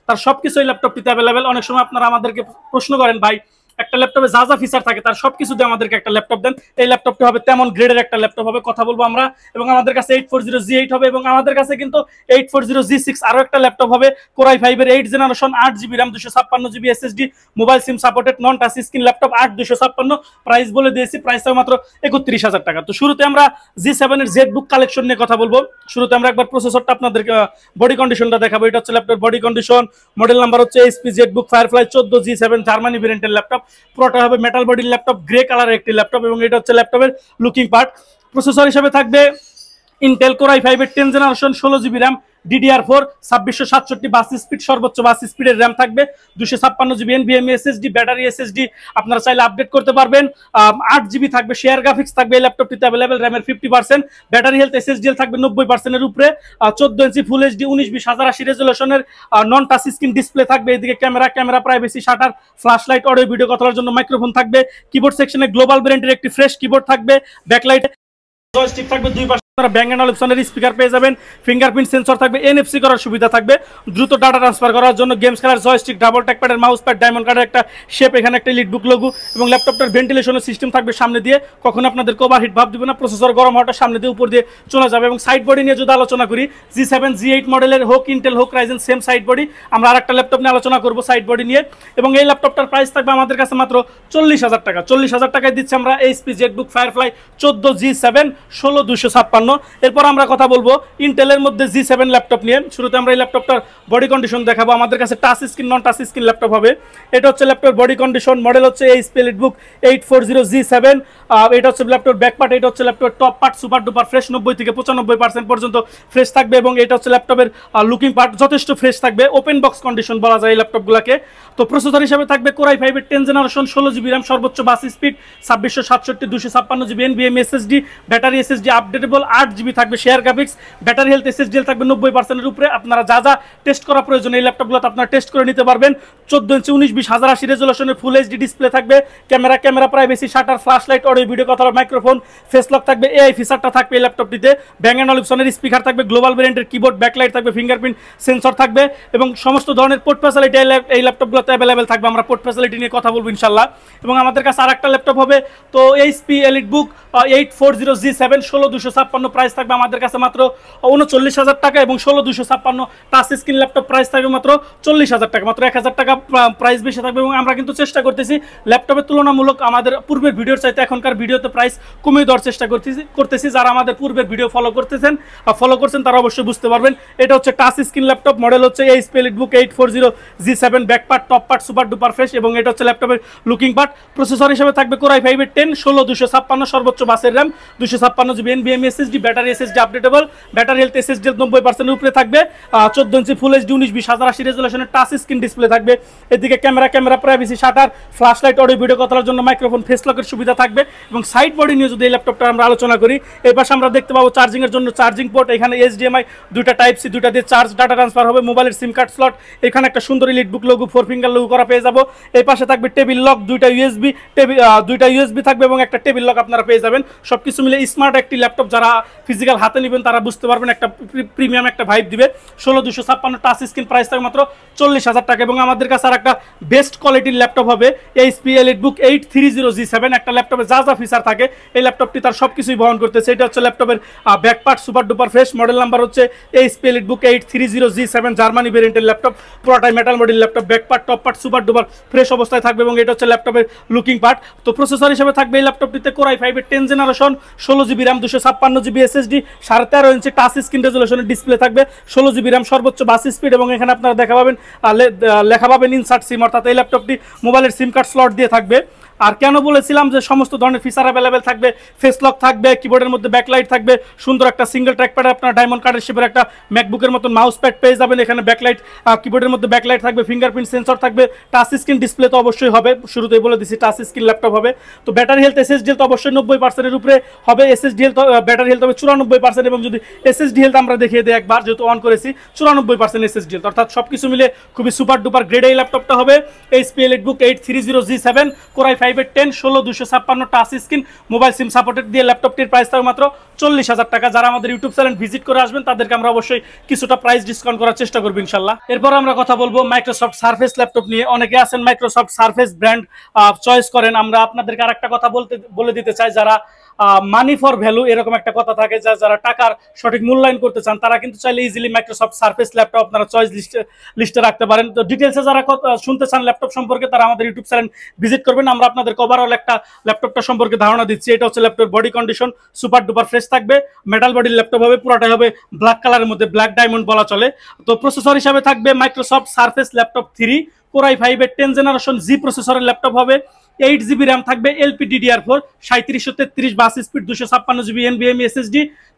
তার সবকিছু এই ল্যাপটপটিতে অ্যাভেলেবেল। অনেক সময় আপনারা আমাদেরকে প্রশ্ন করেন, ভাই একটা ল্যাপটপে যা যা ফিচার থাকে তার সবকিছু দিয়ে আমাদেরকে একটা ল্যাপটপ দেন। এই ল্যাপটপটি হবে তেমন গ্রেডের একটা ল্যাপটপ হবে, কথা বলবো আমরা। এবং আমাদের কাছে 840 G8 হবে, এবং আমাদের কাছে কিন্তু 840 G6 আরো একটা ল্যাপটপ হবে, Core i5 এর 8th generation, 8GB RAM, 256GB SSD, mobile SIM supported, নন টাচ স্ক্রিন ল্যাপটপ, 8256, প্রাইস বলে দিয়েছি, প্রাইস হবে মাত্র 31,000 টাকা। তো শুরুতে আমরা G7 এর ZBook কালেকশন নিয়ে কথা বলবো। শুরুতে আমরা একবার প্রসেসরটা আপনাদেরকে বডি কন্ডিশনটা দেখাবো। এটা হচ্ছে laptop body condition, model number হচ্ছে HP ZBook Firefly 14 G7, Germany ভেরিয়েন্টের ল্যাপটপ। পুরোটা হবে মেটাল বডির ল্যাপটপ, গ্রে কালারের একটি ল্যাপটপ। এবং এটা হচ্ছে ল্যাপটপের লুকিং পার্ট। প্রসেসর হিসেবে থাকবে ইন্টেল Core i5 এর 10th generation, 16GB RAM, DDR4, 2667 বাস স্পিড, সর্বোচ্চ বাস স্পিডের র্যাম থাকবে, 256GB NVMe SSD, battery SSD আপনারা চাইলে আপডেট করতে পারবেন। 8GB থাকবে শেয়ার গ্রাফিক্স থাকবে এই ল্যাপটপটিতে অ্যাভেলেবেল, র্যামের 50%, ব্যাটারি হেলথ SSDL থাকবে 90% এর উপরে, 14 ইঞ্চি ফুল এইচডি 1920x1080 রেজোলিউশনের নন টাচ স্ক্রিন ডিসপ্লে থাকবে। এদিকে camera privacy shutter, flash light, audio video কথা বলার জন্য মাইক্রোফোন থাকবে। কিবোর্ড সেকশনে গ্লোবাল ব্র্যান্ডের একটি ফ্রেশ কিবোর্ড থাকবে, ব্যাকলাইট জয়স্টিক থাকবে, দুই পাশে ব্যাং এন্ড অলিপসনের স্পিকার পেয়ে যাবেন, ফিঙ্গারপ্রিন্ট সেন্সর থাকবে, NFC করার সুবিধা থাকবে, দ্রুত ডাটা ট্রান্সফার করার জন্য গেমস খেলার জয়স্টিক, ডাবল ট্যাক প্যাডের মাউস প্যাড, ডায়মন্ড কার্ডের একটা শেপ, এখানে একটা EliteBook লোগো। এবং ল্যাপটপটার ভেন্টিলেশনের সিস্টেম থাকবে সামনে দিয়ে, কখনো আপনাদেরকে ওভারহিট ভাব দিবে না, প্রসেসর গরম হওয়াটা সামনে দিয়ে উপর দিয়ে চলে যাবে। এবং সাইড বডি নিয়ে যদি আলোচনা করি, G7 G8 মডেলের হোক ইন্টেল হোক রাইজেন সেম সাইড বডি। আমরা আরেকটা ল্যাপটপ নিয়ে আলোচনা করবো সাইড বডি নিয়ে। এবং এই ল্যাপটপটার প্রাইস থাকবে আমাদের কাছে মাত্র 40,000 টাকা। 40,000 টাকায় দিচ্ছে আমরা HP ZBook Firefly 14 G7 16256। এরপর আমরা কথা বলবো ইন্টেলের মধ্যে G7 ল্যাপটপ নিয়ে। শুরুতে আমরা এই ল্যাপটপটার বডি কন্ডিশন দেখাবো। আমাদের কাছে টাচ স্ক্রিন, নন টাচ স্ক্রিন ল্যাপটপ হবে। এটা হচ্ছে ল্যাপটপ বডি কন্ডিশন, মডেল হচ্ছে HP EliteBook 840 G7। এটা হচ্ছে ল্যাপটপ ব্যাক পার্ট, এটা হচ্ছে laptop top part super duper fresh, 90 থেকে 95% পর্যন্ত ফ্রেশ থাকবে। এবং এটা হচ্ছে ল্যাপটপের লুকিং পার্ট, যথেষ্ট ফ্রেশ থাকবে, ওপেন বক্স কন্ডিশন বলা যায় এই ল্যাপটপগুলোকে। তো প্রসেসর হিসেবে থাকবে Core i5 এর 10th জেনারেশন, 16GB র্যাম, সর্বোচ্চ বাস speed, 2667 256GB NVMe SSD, battery SSD updatable, 8GB থাকবে share graphics, battery health SSD থাকবে 90%-এর উপরে। আপনারা যা যা টেস্ট করা প্রয়োজন এই ল্যাপটপগুলোতে আপনারা টেস্ট করে নিতে পারবেন। 14 ইঞ্চি 1920 রেজুলেশনের ফুল এইচডি ডিসপ্লে থাকবে, camera privacy, shutter, flash light, audio video কথা, মাইক্রোফোন, ফেস লক থাকবে, এআই ফিচারটা থাকবে এই ল্যাপটপটিতে, ব্যাং এন্ড অলিপসনের স্পিকার থাকবে, গ্লোবাল ভেরিয়েন্টের কিবোর্ড, ব্যাকলাইট থাকবে, ফিঙ্গারপ্রিন্ট সেন্সর থাকবে এবং সমস্ত ধরনের পোর্ট ফ্যাসিলিটি এই ল্যাপটপগুলোতে অ্যাভেলেবেল থাকবে। আমরা পোর্ট ফ্যাসিলিটি নিয়ে কথা বলবো ইনশাল্লাহ। এবং আমাদের কাছে আরেকটা ল্যাপটপ হবে, তো এইচপি এলিটবুক 840G7 16256 প্রাইস থাকবে আমাদের কাছে মাত্র 39,000 টাকা, এবং 16256 টাচ স্ক্রিন ল্যাপটপ প্রাইস থাকবে মাত্র 40,000 টাকা, মাত্র 1,000 টাকা প্রাইস বেশি থাকবে। এবং আমরা কিন্তু চেষ্টা করতেছি ল্যাপটপের তুলনামূলক আমাদের পূর্বের ভিডিওর চাইতে এখনকার ভিডিওতে প্রাইস কমিয়ে দেওয়ার চেষ্টা করতেছি। যারা আমাদের পূর্বের ভিডিও ফলো করছেন তারা অবশ্যই বুঝতে পারবেন। এটা হচ্ছে টাচ স্ক্রিন ল্যাপটপ, মডেল হচ্ছে HP EliteBook 840G7, back part, top part super duper fresh, এবং এটা হচ্ছে ল্যাপটপের লুকিং পার্ট। প্রসেসর হিসেবে থাকবে কোরাই 5-এর 10 16256 সর্বোচ্চ বাসের RAM, 256GB NVMe SSD, battery SSD updatable, battery health SSD 90%-এর উপরে থাকবে, 14 ইঞ্চি ফুল এইচডি 1920 রেজুলেশনের টাচ স্ক্রিন ডিসপ্লে থাকবে। এদিকে camera privacy, shutter, flash light, audio video কথার জন্য মাইক্রোফোন, ফেস লকের সুবিধা থাকবে। এবং সাইড বডি নিয়ে যদি এই ল্যাপটপটা আমরা আলোচনা করি, এই পাশে আমরা দেখতে পাবো চার্জিং এর জন্য চার্জিং পোর্ট, এখানে HDMI, দুইটা টাইপ সি, দুইটা দিয়ে চার্জ ডাটা ট্রান্সফার হবে, মোবাইলের সিম কার্ড স্লট, এখানে একটা সুন্দর এলিটবুক লোগো 4 ফিঙ্গার লোগো করা পেয়ে যাবো। এই পাশে থাকবে টেবিল লক, দুইটা ইউএসবি থাকবে এবং একটা টেবিল লক আপনারা পেয়ে যাবেন। সবকিছু মিলে স্মার্ট একটি ল্যাপটপ, যারা ফিজিক্যাল হাতে নেবেন তারা বুঝতে পারবেন, একটা প্রিমিয়াম একটা ভাইব দিবে। 16256 টাচ স্ক্রিন প্রাইস থাকবে মাত্র 40,000 টাকা। এবং আমাদের কাছে আর একটা বেস্ট কোয়ালিটির ল্যাপটপ হবে এইচপি এলিটবুক 830G7, একটা ল্যাপটপে যা যা ফিচার থাকে এই ল্যাপটপটি তার সবকিছুই বহন করতেছে। এটা হচ্ছে ল্যাপটপের back part super duper fresh, model number হচ্ছে এইচপি এলিটবুক 830G7, জার্মানি ভেরিয়েন্টের ল্যাপটপ, পুরোটাই মেটাল বডির laptop, back part, top part super duper fresh অবস্থায় থাকবে। এবং এটা হচ্ছে ল্যাপটপের লুকিং পার্ট। তো প্রসেসর হিসেবে থাকবে এই ল্যাপটপটিতে কোরাই 5-এর 10 generation, 16GB RAM, 256GB SSD, 13.5 inch touch screen রেজুলেশনের ডিসপ্লে থাকবে, 16GB র্যাম, সর্বোচ্চ বাস স্পিড। এবং এখানে আপনারা লেখা পাবেন ইনসার্ট সিম, অর্থাৎ এই ল্যাপটপটি মোবাইলের সিম কার্ড স্লট দিয়ে থাকবে। আর কেন বলেছিলাম যে সমস্ত ধরনের ফিচার অ্যাভেলেবেল থাকবে, ফেস লক থাকবে, কিবোর্ডের মধ্যে ব্যাকলাইট থাকবে, সুন্দর একটা সিঙ্গেল ট্র্যাক প্যাড, আপনার ডায়মন্ড কার্ডের শেপের একটা ম্যাকবুকের মতন মাউস প্যাড পেয়ে যাবেন। এখানে ব্যাকলাইট, কিবোর্ডের মধ্যে ব্যাকলাইট থাকবে, ফিঙ্গারপ্রিন্ট সেন্সর থাকবে, টাচ স্ক্রিন ডিসপ্লে তো অবশ্যই হবে, শুরুতেই বলে দিচ্ছি টাচ স্ক্রিন ল্যাপটপ হবে। তো ব্যাটারি হেলথ এসএসডি তো অবশ্যই 90%-এর উপরে হবে, এসএসডি হেলথ, ব্যাটারি হেলথ হবে 94%, এবং যদি এসএসডি হেলথ আমরা দেখিয়ে দিই একবার, যেহেতু অন করেছি, 94% এসএসডি হেলথ, অর্থাৎ সবকিছু মিলে খুবই সুপার ডুপার গ্রেড এই ল্যাপটপটা হবে। এইচপি এলিটবুক 830G7, কোরাই 5-এর 10 16256 touch screen, mobile SIM supported দিয়ে ল্যাপটপটির প্রাইস থাকবে মাত্র 40,000 টাকা। যারা আমাদের ইউটিউব চ্যানেল ভিজিট করে আসবেন তাদেরকে আমরা অবশ্যই কিছুটা প্রাইস ডিসকাউন্ট করার চেষ্টা করবো ইনশাল্লাহ। এরপর আমরা কথা বলবো মাইক্রোসফট সারফেস ল্যাপটপ নিয়ে। অনেকে আছেন মাইক্রোসফট সারফেস ব্র্যান্ড চয়েস করেন। আমরা আপনাদেরকে আরেকটা কথা বলে দিতে চাই, যারা মানি ফর ভ্যালু এরকম একটা কথা থাকে, যারা টাকার সঠিক মূল্যায়ন করতে চান তারা কিন্তু চাইলে ইজিলি মাইক্রোসফট সারফেস ল্যাপটপ আপনারা চয়েস লিস্টে রাখতে পারেন। তো ডিটেলসে যারা শুনতে চান ল্যাপটপ সম্পর্কে তারা আমাদের ইউটিউব চ্যানেল ভিজিট করবেন। আমরা আপনাদের ওভারঅল একটা ল্যাপটপটা সম্পর্কে ধারণা দিচ্ছি। এটা হচ্ছে laptop body condition super duper fresh থাকবে, মেটাল বডির ল্যাপটপ হবে, পুরোটাই হবে ব্ল্যাক কালারের মধ্যে, ব্ল্যাক ডায়মন্ড বলা চলে। তো প্রসেসর হিসাবে থাকবে মাইক্রোসফট সারফেস ল্যাপটপ 3, কোরাই 5-এর 10 জেনারেশন জি প্রসেসরের ল্যাপটপ হবে, 8GB র্যাম থাকবে, LPDDR4, 3733 বাস speed, 256GB NVMe SSD,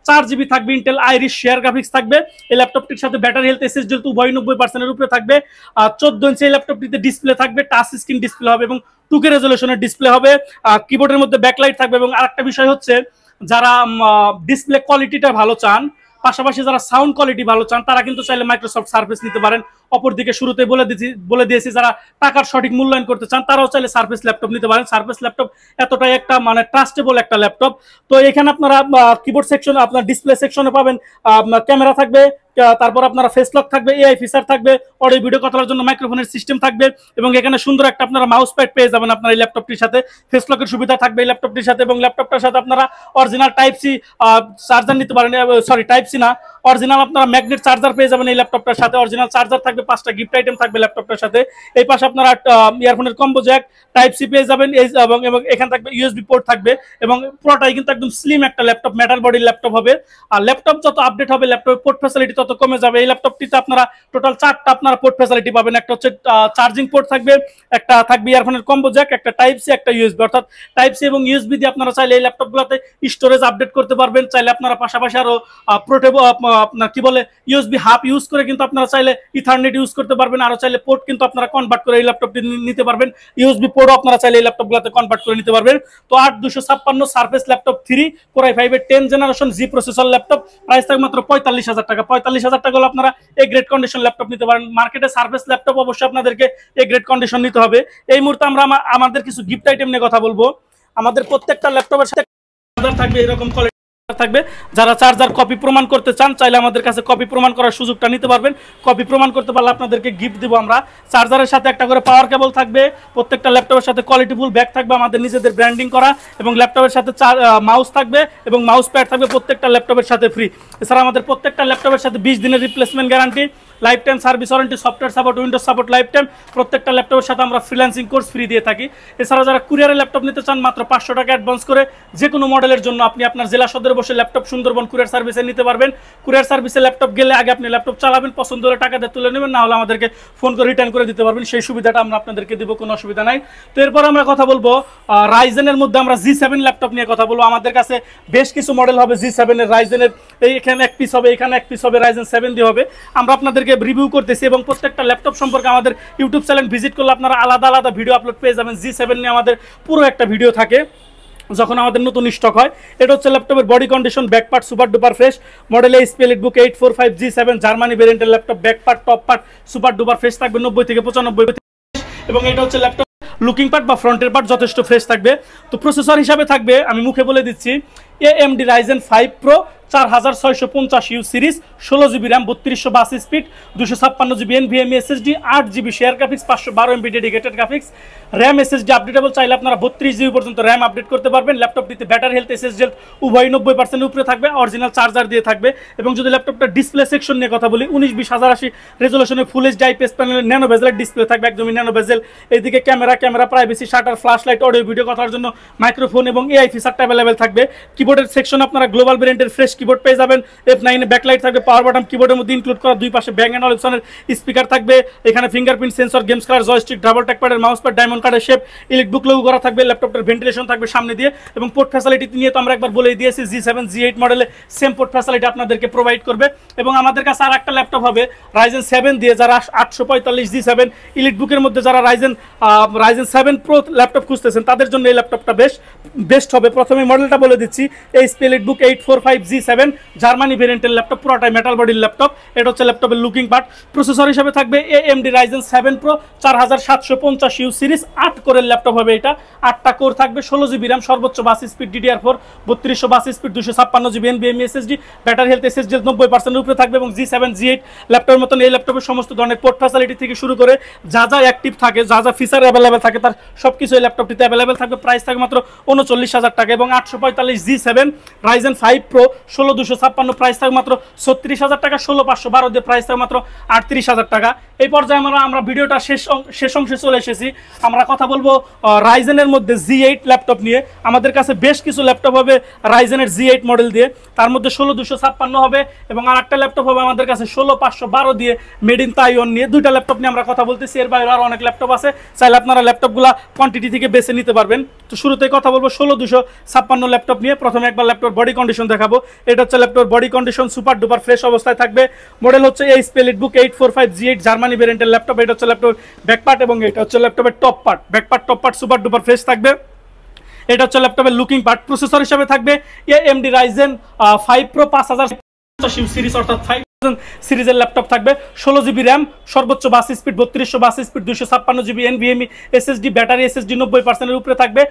4GB থাকবে ইন্টেল আইরিশ শেয়ার গ্রাফিক্স থাকবে। এই ল্যাপটপটির সাথে ব্যাটারি হেলথ এসএসডি তো উভয় 90%-এর উপরে থাকবে। 14 ইঞ্চি এই ল্যাপটপটিতে ডিসপ্লে থাকবে, টাচ স্ক্রিন ডিসপ্লে হবে এবং 2K রেজলিউশনের ডিসপ্লে হবে। কিবোর্ডের মধ্যে ব্যাকলাইট থাকবে। এবং আরেকটা বিষয় হচ্ছে, যারা ডিসপ্লে কোয়ালিটিটা ভালো চান, পাশাপাশি যারা সাউন্ড কোয়ালিটি ভালো চান, তারা কিন্তু চাইলে মাইক্রোসফট সারফেস নিতে পারেন। অপরদিকে শুরুতে বলে দিয়েছি যারা টাকার সঠিক মূল্যায়ন করতে চান তারাও চাইলে সারফেস ল্যাপটপ নিতে পারেন। সারফেস ল্যাপটপ এতটাই একটা মানে ট্রাস্টেবল একটা ল্যাপটপ। তো এখানে আপনারা কিবোর্ড সেকশনে, আপনার ডিসপ্লে সেকশনে পাবেন ক্যামেরা থাকবে, তারপর আপনারা ফেস লক থাকবে, এআই ফিচার থাকবে, অডিও ভিডিও কথার জন্য মাইক্রোফোনের সিস্টেম থাকবে এবং এখানে সুন্দর একটা আপনারা মাউস প্যাড পেয়ে যাবেন আপনার এই ল্যাপটপটির সাথে। ফেস লকের সুবিধা থাকবে এই ল্যাপটপটির সাথে এবং ল্যাপটপটার সাথে আপনারা অরিজিনাল টাইপ সি চার্জার নিতে পারেন। সরি, টাইপ সি না, অরিজিনাল আপনারা ম্যাগনেট চার্জার পেয়ে যাবেন এই ল্যাপটপটার সাথে। অরিজিনাল চার্জার থাকবে, 5টা গিফট আইটেম থাকবে ল্যাপটপটার সাথে। এই পাশে আপনারা ইয়ারফোনের কম্বো জ্যাক, টাইপ সি পেয়ে যাবেন এবং এখানে থাকবে ইউএসবি পোর্ট থাকবে এবং পুরোটাই কিন্তু একদম স্লিম একটা ল্যাপটপ, মেটাল বডির ল্যাপটপ হবে। আর ল্যাপটপ যত আপডেট হবে, ল্যাপটপের পোর্ট ফ্যাসিলিটি তত তত কমে যাবে। এই ল্যাপটপটিতে আপনারা টোটাল 4টা আপনারা পোর্ট ফ্যাসিলিটি পাবেন। একটা হচ্ছে চার্জিং পোর্ট থাকবে, একটা থাকবে ইয়ারফোনের কম্বো জ্যাক, একটা টাইপ সি, একটা ইউএসবি। অর্থাৎ টাইপ সি এবং ইউএসবি দিয়ে আপনারা চাইলে এই ল্যাপটপগুলোতে স্টোরেজ আপডেট করতে পারবেন। চাইলে আপনারা পাশাপাশি আরো পোর্টেবল আপনার কি বলে ইউএসবি হাব ইউজ করে কিন্তু আপনারা চাইলে ইথারনেট ইউজ করতে পারবেন। আরো চাইলে পোর্ট কিন্তু আপনারা কনভার্ট করে এই ল্যাপটপটি নিতে পারবেন। ইউএসবি পোর্টও আপনারা চাইলে এই ল্যাপটপগুলোতে কনভার্ট করে নিতে পারবেন। তো 8256 সারফেস ল্যাপটপ 3 Core i5 এর 10 জেনারেশন জি প্রসেসর ল্যাপটপ, প্রাইস থাকবে মাত্র 45,000 টাকা। 45,000 টাকা হলে আপনারা এ গ্রেড কন্ডিশন ল্যাপটপ নিতে পারেন। মার্কেটে সারফেস ল্যাপটপ অবশ্যই আপনাদেরকে এ গ্রেড কন্ডিশন নিতে হবে। এই মুহূর্তে আমরা আমাদের কিছু গিফট আইটেম নিয়ে কথা বলবো। আমাদের প্রত্যেকটা ল্যাপটপের সাথে থাকবে এরকম কোয়ালিটি থাকবে। যারা চার্জার কপি প্রমাণ করতে চান চাইলে আমাদের কাছে কপি প্রমাণ করার সুযোগটা নিতে পারবেন। কপি প্রমাণ করতে পারলে আপনাদেরকে গিফট দিব আমরা। চার্জারের সাথে একটা করে পাওয়ার কেবল থাকবে। প্রত্যেকটা ল্যাপটপের সাথে কোয়ালিটিফুল ব্যাগ থাকবে আমাদের নিজেদের ব্র্যান্ডিং করা, এবং ল্যাপটপের সাথে মাউস থাকবে এবং মাউস প্যাড থাকবে প্রত্যেকটা ল্যাপটপের সাথে ফ্রি। এছাড়া আমাদের প্রত্যেকটা ল্যাপটপের সাথে 20 দিনের replacement guarantee, life time service warranty, software support, Windows support life time. প্রত্যেকটা ল্যাপটপের সাথে আমরা ফ্রিল্যান্সিং কোর্স ফ্রি দিয়ে থাকি। এছাড়া যারা কুরিয়ারে ল্যাপটপ নিতে চান মাত্র 500 টাকা অ্যাডভান্স করে যে কোনো মডেলের জন্য আপনি আপনার জেলা সদরে বসে ল্যাপটপ সুন্দরবন কুরিয়ার সার্ভিসে নিতে পারবেন। কুরিয়ার সার্ভিসে ল্যাপটপ গেলে আগে আপনি ল্যাপটপ চালাবেন, পছন্দ হলে টাকা দিয়ে তুলে নেবেন, না হলে আমাদেরকে ফোন করে রিটার্ন করে দিতে পারবেন। সেই সুবিধাটা আমরা আপনাদেরকে দিব, কোনো অসুবিধা নাই। তো এরপর আমরা কথা বলবো রাইজেনের মধ্যে আমরা G7 ল্যাপটপ নিয়ে কথা বলবো। আমাদের কাছে বেশ কিছু মডেল হবে G7 এর। রাইজেনের এখানে এক পিস হবে, এখানে এক পিস হবে, রাইজেন 7 দিয়ে হবে। আমরা আপনাদেরকে রিভিউ করতেছি এবং প্রত্যেকটা ল্যাপটপ সম্পর্কে আমাদের ইউটিউব চ্যানেল ভিজিট করলে আপনারা আলাদা আলাদা ভিডিও আপলোড পেয়ে যাবেন। G7 নিয়ে আমাদের পুরো একটা ভিডিও থাকে যখন আমাদের নতুন স্টক হয়। এটা হচ্ছে ল্যাপটপের body condition, back part super duper fresh. Model HP EliteBook 845 G7 Germany ভেরিয়েন্টের laptop. Back part top part super duper fresh থাকবে 90 থেকে 95। এবং এটা হচ্ছে ল্যাপটপ লুকিং পার্ট বা ফ্রন্টের পার্ট যথেষ্ট ফ্রেশ থাকবে। তো প্রসেসর হিসাবে থাকবে, আমি মুখে বলে দিচ্ছি, AMD Ryzen 5 Pro 4650U series, 16GB RAM, 3282 speed, 256GB NVMe SSD, 8GB share graphics, 512MB dedicated graphics, RAM SSD updatable. চাইলে আপনারা 32GB পর্যন্ত র্যাম আপডেট করতে পারবেন। ল্যাপটপটিতে ব্যাটারি হেলথ SSD হেলথ উভয় 90% উপরে থাকবে, অরিজিনাল চার্জার দিয়ে থাকবে। এবং যদি ল্যাপটপটা ডিসপ্লে সেকশন নিয়ে কথা বলি, 1920x1080 রেজলিউশনের ফুল এইচডি আইপিএস প্যানেলের ন্যানো বেজেলের ডিসপ্লে থাকবে, একদমই ন্যানো বেজেল। এইদিকে camera privacy, shutter, flash light, audio video কথার জন্য মাইক্রোফোন এবং AI ফিচারটা অ্যাভেলেবেল থাকবে। কিবোর্ডের সেকশন আপনারা গ্লোবাল ভেরিয়েন্টের ফ্রেশ কিবোর্ড পেয়ে যাবেন। F9 ব্যাকলাইট থাকবে, পাওয়ার বাটন কিবোর্ডের মধ্যে ইনক্লুড করা, দুই পাশে ব্যাং এন্ড অলিপসনের স্পিকার থাকবে। এখানে fingerprint sensor, games card, joystick, double ট্র্যাকপ্যাডের মাউস প্যাড, ডায়মন্ড কার্ডের শেপ, ইলেকট্রিক লোগো করা থাকবে। ল্যাপটপটার ভেন্টিলেশন থাকবে সামনে দিয়ে। এবং পোর্ট ফ্যাসিলিটি নিয়ে তো আমরা একবার বলেই দিয়েছি, G7 G8 মডেলে সেম পোর্ট ফ্যাসিলিটি আপনাদেরকে প্রোভাইড করবে। এবং আমাদের কাছে আর একটা ল্যাপটপ হবে Ryzen 7 দিয়ে, যারা 845 G7 ইলিটবুকের মধ্যে যারা Ryzen 7 Pro ল্যাপটপ খুঁজতেছেন তাদের জন্য এই ল্যাপটপটা বেস্ট হবে। প্রথমে মডেলটা বলে দিচ্ছি, এইচপি এলিটবুক 845 G7 জার্মানি ভেরিয়েন্টের ল্যাপটপ, পুরোটাই মেটাল বডির ল্যাপটপ। এটা হচ্ছে ল্যাপটপের লুকিং পার্ট। প্রসেসর হিসেবে থাকবে AMD Ryzen 7 Pro 4750U series, 8 কোরের ল্যাপটপ হবে এটা। 8টা কোর থাকবে, 16GB র্যাম, সর্বোচ্চ 82 speed DDR4, 3282 speed, 256GB NVMe SSD, battery health SSD 90% উপরে থাকবে। এবং G7 G8 ল্যাপটপের মতন এই ল্যাপটপের সমস্ত ধরনের পোর্ট ফ্যাসিলিটি থেকে শুরু করে যা যা অ্যাক্টিভ থাকে, যা যা ফিচার অ্যাভেলেবেল থাকে, তার সবকিছু এই ল্যাপটপটিতে অ্যাভেলেবেল থাকবে। প্রাইস থাকবে মাত্র 39,000 টাকা। এবং 845 G7 Ryzen 5 Pro 16256 প্রাইস থাকবে মাত্র 36,000 টাকা। 16512 দিয়ে প্রাইস থাকবে মাত্র 38,000 টাকা। এই পর্যায়ে আমরা ভিডিওটা শেষ অংশে চলে এসেছি। আমরা কথা বলবো রাইজেনের মধ্যে G8 ল্যাপটপ নিয়ে। আমাদের কাছে বেশ কিছু ল্যাপটপ হবে রাইজেনের G8 মডেল দিয়ে, তার মধ্যে 16256 হবে এবং আর একটা ল্যাপটপ হবে আমাদের কাছে 16512 দিয়ে, মেড ইন তাইওয়ান নিয়ে। দুইটা ল্যাপটপ নিয়ে আমরা কথা বলতেছি, এর বাইরে আরও অনেক ল্যাপটপ আছে, চাইলে আপনারা ল্যাপটপগুলা কোয়ান্টিটি থেকে বেছে নিতে পারবেন। তো শুরুতেই কথা বলবো 16256 ল্যাপটপ নিয়ে। প্রথমে একবার ল্যাপটপ বডি কন্ডিশন দেখাবো। এটা হচ্ছে laptop body condition, super duper fresh অবস্থায় থাকবে। মডেল হচ্ছে এইচপি এলিটবুক 845 G8 জার্মানি ভেরিয়েন্টের ল্যাপটপ। এটা হচ্ছে ল্যাপটপ ব্যাক পার্ট এবং এটা হচ্ছে ল্যাপটপের top part. Back part top part super duper fresh থাকবে। এটা হচ্ছে ল্যাপটপের লুকিং পার্ট। প্রসেসর হিসেবে থাকবে AMD Ryzen 5 Pro 5050 সিরিজ, অর্থাৎ 5 সিরিজের ল্যাপটপ থাকবে। 16GB র্যাম, সর্বোচ্চ 82 speed, 3282 speed, 256GB NVMe SSD, battery SSD 90% উপরে থাকবে।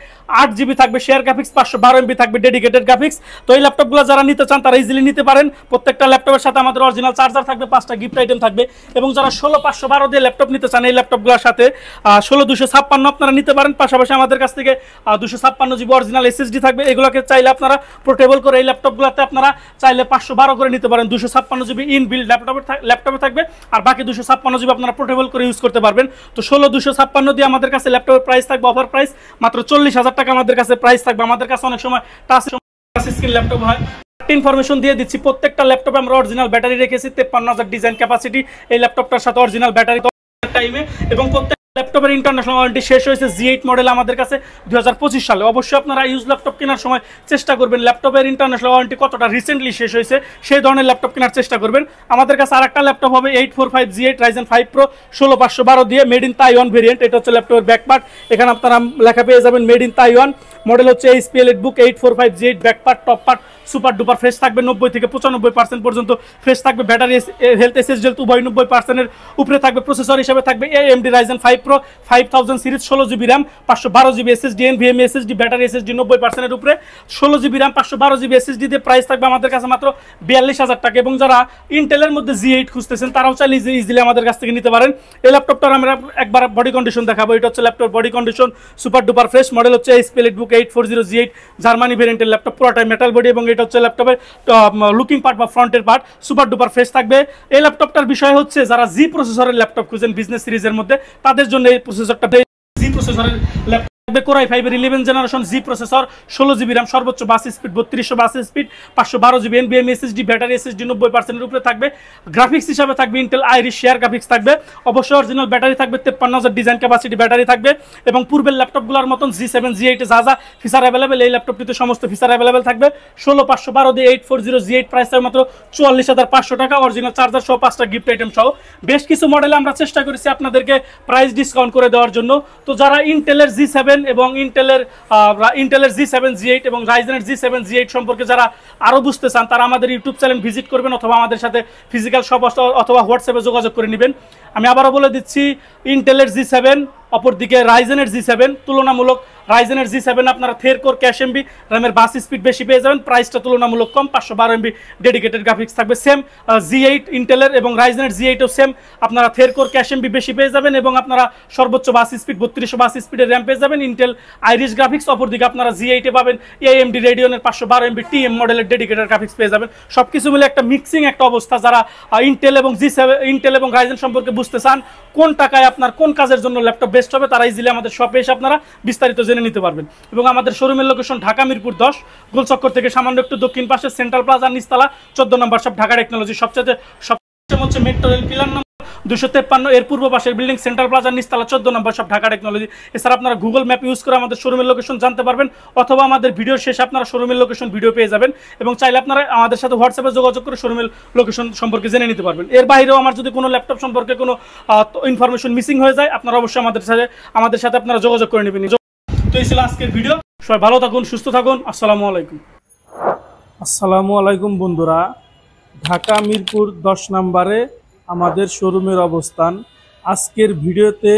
8GB থাকবে শেয়ার গ্রাফিক্স, 512MB থাকবে ডেডিকেটেড গ্রাফিক্স। তো এই ল্যাপটপগুলো যারা নিতে চান তারা ইজিলি নিতে পারেন। প্রত্যেকটা ল্যাপটপের সাথে আমাদের অরিজিনাল চার্জার থাকবে, 5টা গিফট আইটেম থাকবে। এবং যারা 16512 দিয়ে ল্যাপটপ নিতে চান এই ল্যাপটপগুলোর সাথে 16256 আপনারা নিতে পারেন। পাশাপাশি আমাদের কাছ থেকে 256GB অরিজিনাল SSD থাকবে। এগুলোকে চাইলে আপনারা পোর্টেবল করে এই ল্যাপটপগুলোতে আপনারা চাইলে 512 করে নিতে পারেন। 256GB ইনবিল্ড ল্যাপটপে থাকবে, আর বাকি 256GB আপনারা পোর্টেবল করে ইউজ করতে পারবেন। তো 16256 দিয়ে আমাদের কাছে ল্যাপটপের প্রাইস থাকবে অফার প্রাইস মাত্র 40,000 টাকা। আমাদের কাছে প্রাইস থাকবে। আমাদের কাছে অনেক সময় টাচ স্ক্রিন ল্যাপটপ হয়, আরেকটা ইনফরমেশন দিয়ে দিচ্ছি, প্রত্যেকটা ল্যাপটপে আমরা অরিজিনাল ব্যাটারি রেখেছি 53,000 ডিজাইন ক্যাপাসিটি এই ল্যাপটপটার সাথে অরিজিনাল ব্যাটারি টাইমে। এবং প্রত্যেক ল্যাপটপের ইন্টারন্যাশনাল ওয়ারেন্টি শেষ হয়েছে G8 মডেল আমাদের কাছে 2025 সালে। অবশ্যই আপনারা ইউজ ল্যাপটপ কেনার সময় চেষ্টা করবেন ল্যাপটপের ইন্টারন্যাশনাল ওয়ারেন্টি কতটা রিসেন্টলি শেষ হয়েছে সেই ধরনের ল্যাপটপ কেনার চেষ্টা করবেন। আমাদের কাছে আরেকটা ল্যাপটপ হবে 845 G8 Ryzen 5 Pro 16512 দিয়ে মেড ইন তাইওয়ান ভেরিয়েন্ট। এটা হচ্ছে ল্যাপটপের ব্যাকপার্ট, এখানে আপনারা লেখা পেয়ে যাবেন মেড ইন তাইওয়ান। মডেল হচ্ছে HP EliteBook 845 G8, back part top part super duper fresh থাকবে, 90 থেকে 95% পর্যন্ত ফ্রেশ থাকবে। ব্যাটারি হেলথ SSD উভয় 90%-এর উপরে থাকবে। প্রসেসর হিসেবে থাকবে AMD Ryzen 5 Pro 5000 series 16GB RAM 512GB SSD NVMe SSD, battery SSD 90%-এর উপরে, 16GB RAM 512GB SSD দিয়ে প্রাইস থাকবে আমাদের কাছে মাত্র 42,000 টাকা। এবং যারা ইন্টেলের মধ্যে G8 খুঁজতেছেন তারাও চাইলে ইজিলি আমাদের কাছ থেকে নিতে পারেন। এই ল্যাপটপটার আমরা একবার বডি কন্ডিশন দেখাবো। এটা হচ্ছে laptop body condition super duper fresh. Model হচ্ছে HP EliteBook 840 G8 জার্মানি ভেরিয়েন্টের ল্যাপটপ, পুরোটাই মেটাল বডি এবং এটা হচ্ছে ল্যাপটপের লুকিং পার্ট বা ফ্রন্টের পার্ট সুপার ডুপার ফ্রেশ থাকবে। এই ল্যাপটপটার বিষয় হচ্ছে যারা জি প্রসেসরের ল্যাপটপ খুঁজেন বিজনেস সিরিজের মধ্যে তাদের জন্য এই প্রসেসরটা, জি প্রসেসরের ল্যাপটপ Core i5 এর 11 জেনারেশন জি প্রসেসর, 16GB RAM, সর্বোচ্চ বাস স্পিড 3200 বাস speed, 512GB NVMe SSD, battery SSD 90%-এর উপরে থাকবে। গ্রাফিক্স হিসাবে থাকবে ইন্টেল আইরিশ শেয়ার গ্রাফিক্স থাকবে। অবশ্যই অরিজিনাল ব্যাটারি থাকবে, 53,000 ডিজাইন ক্যাপাসিটি ব্যাটারি থাকবে। এবং পূর্বের ল্যাপটপগুলোর মতন G7 G8 যা যা ফিচার অ্যাভেলেবেল এই ল্যাপটপটিতে সমস্ত ফিচার অ্যাভেলেবেল থাকবে। 16512 দিয়ে 840 G8 প্রাইস থাকবে মাত্র 44,500 টাকা, অরিজিনাল চার্জার সহ 5টা গিফট আইটেম সহ। বেশ কিছু মডেলে আমরা চেষ্টা করেছি আপনাদেরকে প্রাইস ডিসকাউন্ট করে দেওয়ার জন্য। তো যারা ইন্টেলের G7 এবং ইন্টেলের G7 G8 এবং রাইজেনের G7 G8 সম্পর্কে যারা আরও বুঝতে চান তারা আমাদের ইউটিউব চ্যানেল ভিজিট করবেন অথবা আমাদের সাথে ফিজিক্যাল শপ অথবা হোয়াটসঅ্যাপে যোগাযোগ করে নেবেন। আমি আবারও বলে দিচ্ছি, ইন্টেলের G7 অপরদিকে রাইজেনের G7 তুলনামূলক রাইজেনের G7 আপনারা থের কোর ক্যাশ এমবি র্যামের বাস স্পিড বেশি পেয়ে যাবেন, প্রাইসটা তুলনামূলক কম, 512 MB ডেডিকেটেড গ্রাফিক্স থাকবে। সেম G8 ইন্টেলের এবং রাইজেনের G8ও সেম, আপনারা থের কোর ক্যাশ এমবি বেশি পেয়ে যাবেন এবং আপনারা সর্বোচ্চ বাস স্পিড 3200 বাস স্পিডের র্যাম পেয়ে যাবেন ইন্টেল আইরিশ গ্রাফিক্স। অপরদিকে আপনারা G8-এ পাবেন AMD রেডিয়নের 512 MB TM মডেলের ডেডিকেটেড গ্রাফিক্স পেয়ে যাবেন। সব কিছু মিলে একটা মিক্সিং একটা অবস্থা। যারা ইন্টেল এবং রাইজেন সম্পর্কে বুঝতে চান কোন টাকায় আপনার কোন কাজের জন্য ল্যাপটপ বেস্ট হবে তারা ইজিলি আমাদের শপে এসে আপনারা বিস্তারিত জেনে নিতে পারবেন। এবং আমাদের শোরুমের লোকেশন ঢাকা মিরপুর 10, গোলচক্কর থেকে সামান্য একটু দক্ষিণ পাশে সেন্ট্রাল প্লাজা নিচতলা 14 নম্বর শপ, ঢাকা টেকনোলজি। সবচেয়ে হচ্ছে মেট্রো রেল পিলার নম্বর 253, এর পূর্ব পাশের বিল্ডিং সেন্ট্রাল প্লাজা নিচতলা 14 নম্বর শপ, ঢাকা টেকনোলজি। এছাড়া আপনারা গুগল ম্যাপ ইউজ করে আমাদের শোরুমের লোকেশন জানতে পারবেন অথবা আমাদের ভিডিওর শেষে আপনারা শোরুমের লোকেশন ভিডিও পেয়ে যাবেন এবং চাইলে আপনারা আমাদের সাথে হোয়াটসঅ্যাপে যোগাযোগ করে শোরুমের লোকেশন সম্পর্কে জেনে নিতে পারবেন। এর বাইরেও আমার যদি কোনো ল্যাপটপ সম্পর্কে কোনো ইনফরমেশন মিসিং হয়ে যায় আপনারা অবশ্যই আমাদের সাথে আপনারা যোগাযোগ করে নেবেন। তো এই ছিল আজকের ভিডিও। সবাই ভালো থাকুন, সুস্থ থাকুন। আসসালামু আলাইকুম বন্ধুরা। ঢাকা মিরপুর 10 নম্বরে আমাদের শোরুমের অবস্থান। আজকের ভিডিওতে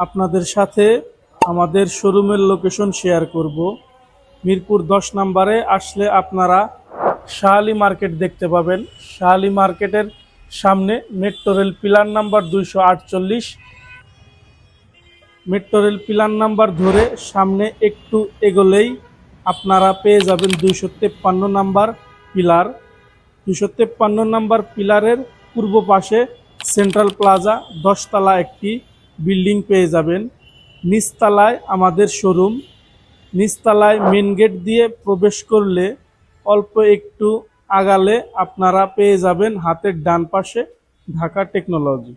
আপনাদের সাথে আমাদের শোরুমের লোকেশন শেয়ার করব। মিরপুর 10 নম্বরে আসলে আপনারা শাহালি মার্কেট দেখতে পাবেন। শাহালি মার্কেটের সামনে metro rail pillar number 248, metro rail pillar number ধরে সামনে একটু এগোলেই আপনারা পেয়ে যাবেন 253 নাম্বার পিলার। 253 নাম্বার পিলারের পূর্ব পাশে সেন্ট্রাল প্লাজা 10 তলা একটি বিল্ডিং পেয়ে যাবেন। নিচতলায় আমাদের শোরুম। নিচতলায় মেন গেট দিয়ে প্রবেশ করলে অল্প একটু আগালে আপনারা পেয়ে যাবেন হাতের ডান পাশে ঢাকা টেকনোলজি।